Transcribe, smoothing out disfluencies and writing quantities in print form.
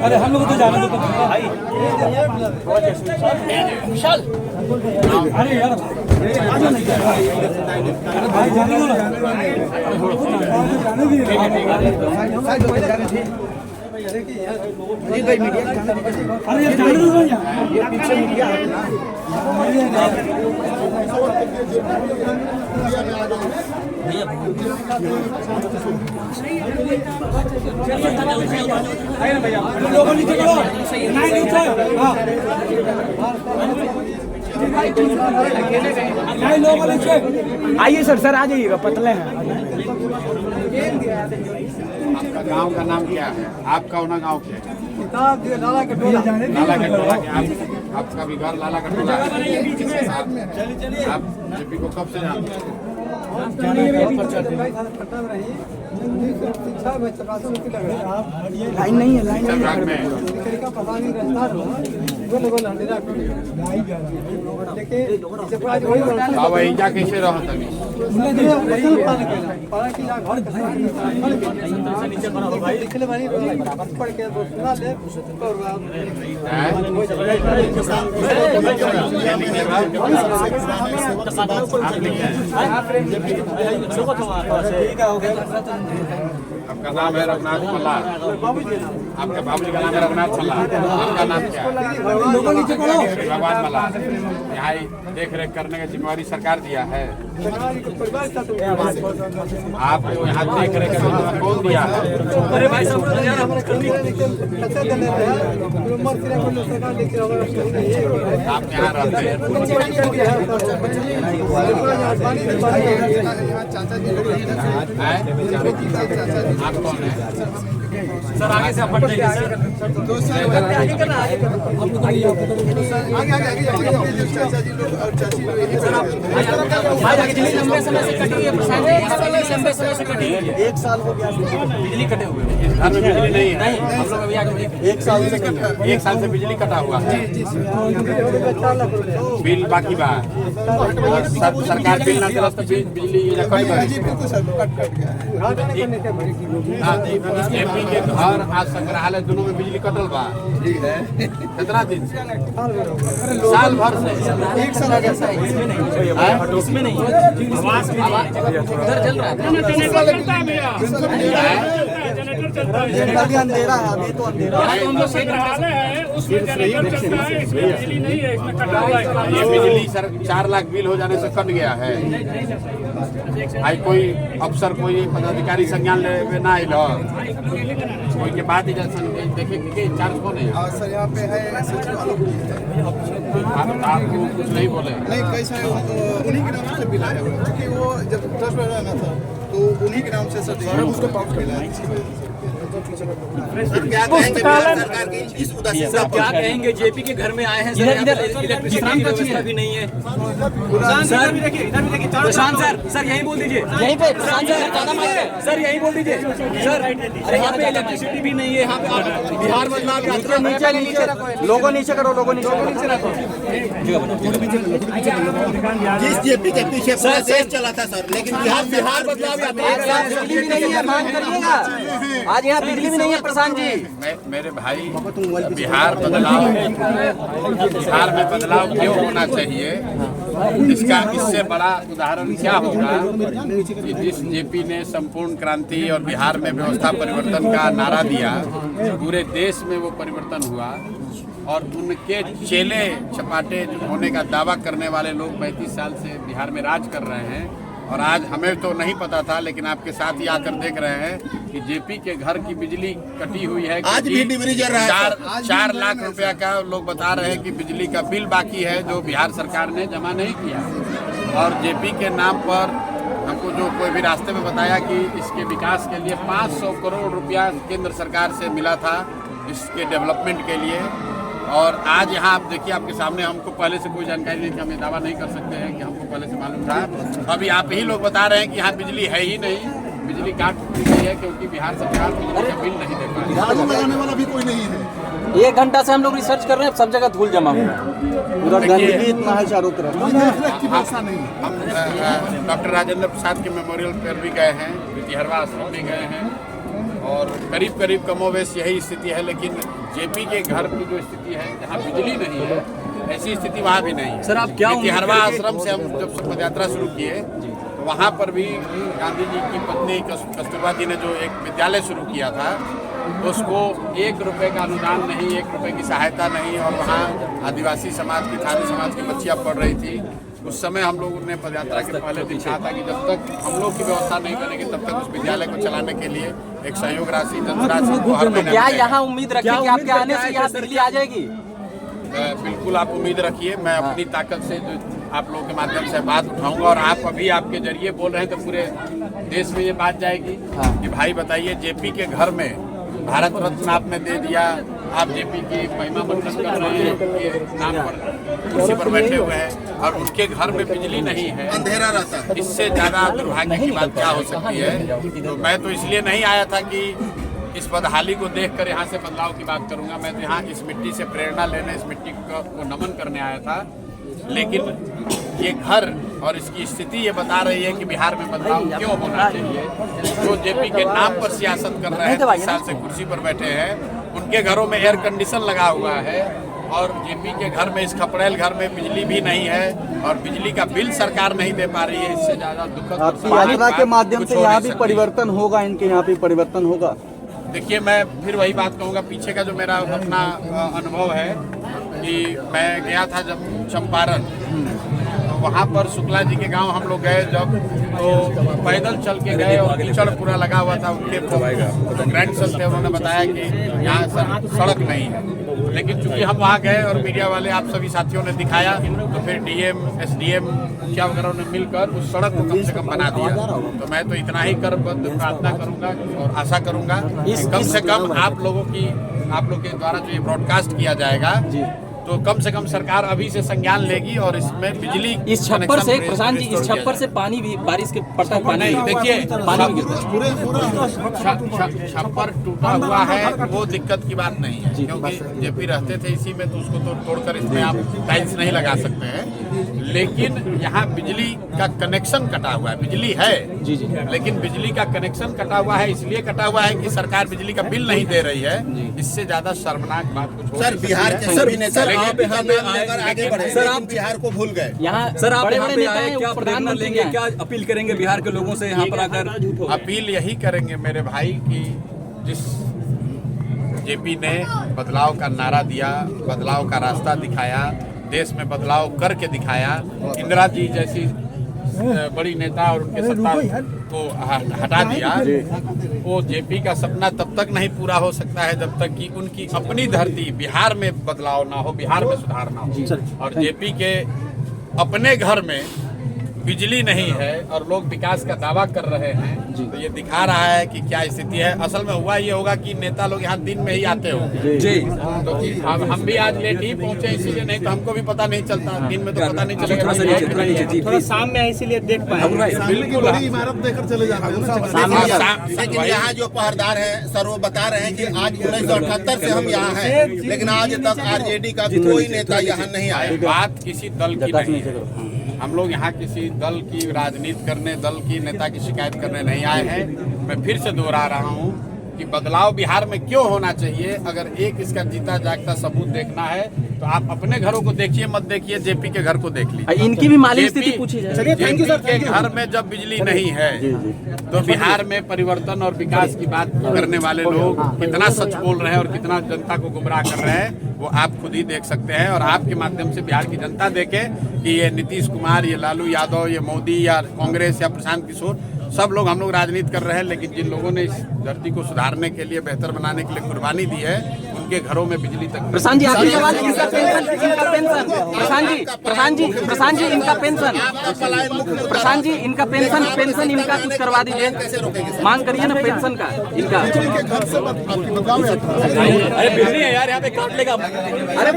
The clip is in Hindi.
अरे हम लोग तो जाने दो भाई। विशाल अरे यार अरे भाई जाने दो ना। अरे यार जाने दो ना। ये पीछे मीडिया लोगों नीचे करो नहीं लोगों नीचे आइए सर आ जाइएगा पतले हैं। आपका गांव का नाम क्या है? आप कौन गांव के? लाला कटोला आपका भी घर लाला कटोला है। आप जेपी को कब से जानते हैं? लाइन नहीं है लाइन बाबा इंजा कैसे रहो तभी आपका नाम है रघुनाथ मल्ला। आपके बाबूजी का नाम है रघुनाथ मल्ला। आपका नाम क्या है? भगवान मल्ला। यहाँ देख रेख करने का जिम्मेवारी सरकार दिया है। आपको यहाँ देख रेख करने कौन दिया है? अरे भाई साहब आप यहाँ रहते हैं? आप कौन है? सर आगे से आप हट जाइए सर। आगे करना आगे लंबे समय से कटी है लंबे समय से कटी है। 1 साल हो गया बिजली कटे हुए। घर में बिजली नहीं है? हम लोग अभी आगे 1 साल से बिजली कटा हुआ है। बिल बाकी बा सरकार बिल ना दिला तो बिजली एमपी के घर आज संग्रहालय दोनों में बिजली कटल बा। कितना दिन से? साल भर से 1 साल उसमें नहीं उधर चल रहा है। अंधेरा है अभी तो अंधेरा ये बिजली सर 4 लाख बिल हो जाने से कट गया है। आई कोई अफसर कोई पदाधिकारी संज्ञान ले ना आइल कोई के बाद ही देखे कि चार्ज कौन है? सर यहाँ पे है आपको कुछ नहीं बोले? नहीं कैसा है उन्हीं के नाम से बिल आया हुआ क्योंकि वो जब ट्रस्ट में रहना था तो उन्हीं के नाम से सर उसको पाउच मिला है। क्या कहेंगे सरकार की इस उदासी? सर क्या कहेंगे? जेपी के घर में आए हैं सर, इलेक्ट्रिसिटी की व्यवस्था भी नहीं है। सर प्रशांत सर यहीं बोल दीजिए, यहीं पे प्रशांत सर यहीं बोल दीजिए सर। अरे यहाँ पे इलेक्ट्रिसिटी भी नहीं है। यहाँ पे बिहार बदलाव यात्रा नीचे लोगो नीचे करो, लोगो नीचे रखो। जिस जेपी के पीछे पूरा देश चला था सर, लेकिन बिहार बदलाव यात्रा आज यहाँ बिजली भी नहीं है प्रशांत जी। मेरे भाई बिहार में बदलाव क्यों होना चाहिए? इससे बड़ा उदाहरण क्या होगा कि जिस जेपी ने संपूर्ण क्रांति और बिहार में व्यवस्था परिवर्तन का नारा दिया, पूरे देश में वो परिवर्तन हुआ और उनके चेले चपाटे होने का दावा करने वाले लोग 35 साल से बिहार में राज कर रहे हैं। और आज हमें तो नहीं पता था, लेकिन आपके साथ ही आकर देख रहे हैं कि जेपी के घर की बिजली कटी हुई है। आज भी डिबरी जल रहा है। 4 लाख रुपया का लोग बता रहे हैं कि बिजली का बिल बाकी है जो बिहार सरकार ने जमा नहीं किया। और जेपी के नाम पर हमको जो कोई भी रास्ते में बताया कि इसके विकास के लिए 500 करोड़ रुपया केंद्र सरकार से मिला था इसके डेवलपमेंट के लिए। और आज यहाँ आप देखिए, आपके सामने हमको पहले से कोई जानकारी नहीं थी, हम ये दावा नहीं कर सकते हैं कि हमको पहले से मालूम था। अभी आप ही लोग बता रहे हैं कि यहाँ बिजली है ही नहीं, बिजली काट दी गई है क्योंकि बिहार सरकार बिजली का बिल नहीं दे पा रही। लगाने वाला भी कोई नहीं है। 1 घंटा से हम लोग रिसर्च कर रहे हैं, सब जगह धूल जमा हुआ है, उधर गंदगी इतना है चारों तरफ। हम डॉक्टर राजेंद्र प्रसाद के मेमोरियल पर भी गए हैं, हरवा आश्रम भी गए हैं और करीब करीब कमोवेश यही स्थिति है। लेकिन जेपी के घर की जो स्थिति है, जहाँ बिजली नहीं है, ऐसी स्थिति वहाँ भी नहीं है। सर, आप क्या हरवा आश्रम से हम जब पद यात्रा शुरू किए तो वहाँ पर भी गांधी जी की पत्नी कस्तूरबा जी ने जो एक विद्यालय शुरू किया था, उसको 1 रुपए का अनुदान नहीं, 1 रुपए की सहायता नहीं, और वहाँ आदिवासी समाज की, थारू समाज की बच्चियाँ पढ़ रही थी। उस समय हम लोगों ने पदयात्रा के पहले दिन कहा था कि जब तक हम लोग की व्यवस्था नहीं बनेगी तब तक उस विद्यालय को चलाने के लिए एक सहयोग राशि, धनराशि को हर महीने क्या यहाँ उम्मीद रखें कि आपके आने से यहाँ बिजली आ जाएगी? बिल्कुल आप उम्मीद रखिए। मैं अपनी ताकत से जो आप लोगों के माध्यम से बात उठाऊंगा, और आप अभी आपके जरिए बोल रहे हैं तो पूरे देश में ये बात जाएगी कि भाई बताइए, जेपी के घर में भारत रत्न आपने दे दिया, आप जेपी की महिमा मंथन कर रहे हैं, उनके नाम पर कुर्सी पर बैठे हुए हैं, और उनके घर में बिजली नहीं है, अंधेरा रहता है। इससे ज्यादा दुर्भाग्य की बात क्या हो सकती है? तो मैं तो इसलिए नहीं आया था कि इस बदहाली को देखकर यहाँ से बदलाव की बात करूंगा। मैं तो यहाँ इस मिट्टी से प्रेरणा लेने, इस मिट्टी को नमन करने आया था। लेकिन ये घर और इसकी स्थिति ये बता रही है कि बिहार में बदलाव क्यों होना चाहिए। जो जेपी के नाम पर सियासत कर रहे हैं, 30 साल से कुर्सी पर बैठे हैं, उनके घरों में एयर कंडीशन लगा हुआ है, और जेपी के घर में, इस खपड़ेल घर में बिजली भी नहीं है, और बिजली का बिल सरकार नहीं दे पा रही है। इससे ज्यादा दुखद आपकी यात्रा के माध्यम से यहाँ भी परिवर्तन होगा, इनके यहाँ भी परिवर्तन होगा। देखिए, मैं फिर वही बात कहूँगा, पीछे का जो मेरा अपना अनुभव है कि मैं गया था जब चंपारण, तो वहाँ पर शुक्ला जी के गांव हम लोग गए जब, तो पैदल चल के गए और कीचड़ पूरा लगा हुआ था। उनके ग्रैंडसन थे, उन्होंने बताया कि यहाँ सड़क नहीं है। लेकिन चूंकि हम वहाँ गए और मीडिया वाले, आप सभी साथियों ने दिखाया, तो फिर डीएम, एसडीएम, मुखिया वगैरह ने मिलकर उस सड़क को कम से कम बना दिया। तो मैं तो इतना ही करबद्ध प्रार्थना करूंगा और आशा करूंगा कि कम से कम आप लोग के द्वारा जो ये ब्रॉडकास्ट किया जाएगा, तो कम से कम सरकार अभी से संज्ञान लेगी और इसमें बिजली, इस छप्पर से, प्रशांत जी, इस छप्पर से पानी भी, बारिश के पड़ता है पानी, देखिए पानी भी गिरता है। छप्पर टूटा हुआ है, वो दिक्कत की बात नहीं है, क्योंकि जेपी रहते थे इसी में, तो उसको तो तोड़कर इसमें आप टाइल्स नहीं लगा सकते हैं। लेकिन यहाँ बिजली का कनेक्शन कटा हुआ है। बिजली है जी, लेकिन बिजली का कनेक्शन कटा हुआ है, इसलिए कटा हुआ है कि सरकार बिजली का बिल नहीं दे रही है। इससे ज्यादा शर्मनाक बात कुछ हो। सर, बिहार के सभी नेता आगे बढ़े, सर, आप बिहार को भूल गए। यहाँ सर, आप यहाँ बड़े पे नेता आए, हैं, क्या प्रधानमंत्री लेंगे, हैं। क्या अपील करेंगे बिहार के लोगों से यहाँ पर आकर? अपील यही करेंगे मेरे भाई कि जिस जेपी ने बदलाव का नारा दिया, बदलाव का रास्ता दिखाया, देश में बदलाव करके दिखाया, इंदिरा जी जैसी बड़ी नेता और उनके सत्ता को हटा दिया, वो जेपी का सपना तब तक नहीं पूरा हो सकता है जब तक कि उनकी अपनी धरती बिहार में बदलाव ना हो, बिहार में सुधार ना हो। और जेपी के अपने घर में बिजली नहीं है और लोग विकास का दावा कर रहे हैं, तो ये दिखा रहा है कि क्या स्थिति है। असल में हुआ ये होगा कि नेता लोग यहाँ दिन में ही आते होंगे जी, तो अब हम भी आज लेट ही पहुंचे, इसीलिए, नहीं तो हमको भी पता नहीं चलता, दिन में तो पता नहीं चलेगा। थोड़ा शाम में इसीलिए देख पाए। बिल्कुल इमारत देकर चले जाना। लेकिन यहाँ जो पहरेदार हैं सर, वो बता रहे हैं कि आज 1978 से हम यहाँ हैं, लेकिन आज तक आरजेडी का कोई नेता यहाँ नहीं आया। बात किसी दल की नहीं है। हम लोग यहाँ किसी दल की राजनीति करने, दल की नेता की शिकायत करने नहीं आए हैं। मैं फिर से दोहरा रहा हूँ कि बदलाव बिहार में क्यों होना चाहिए। अगर एक इसका जीता जागता सबूत देखना है तो आप अपने घरों को देखिए, मत देखिए जेपी के घर को देख लीजिए। इनकी भी माली स्थिति पूछी जाए। चलिए, थैंक यू सर। के घर में जब बिजली नहीं है तो बिहार में परिवर्तन और विकास की बात करने वाले लोग कितना सच बोल रहे हैं और कितना जनता को गुमराह कर रहे हैं, वो आप खुद ही देख सकते हैं। और आपके माध्यम से बिहार की जनता देखे कि ये नीतीश कुमार, ये लालू यादव, ये मोदी या कांग्रेस या प्रशांत किशोर, सब लोग, हम लोग राजनीति कर रहे हैं, लेकिन जिन लोगों ने इस धरती को सुधारने के लिए, बेहतर बनाने के लिए कुर्बानी दी है, उनके घरों में बिजली तक। प्रशांत जी, आपकी सवाल, इनका पेंशन, इनका पेंशन, प्रशांत जी, प्रशांत जी, प्रशांत जी, इनका पेंशन, प्रशांत जी, इनका पेंशन इनका कुछ करवा दीजिए, मांग करिए ना पेंशन का इनका। अरे बिजली है यार, यहाँ पे काट लेगा। अरे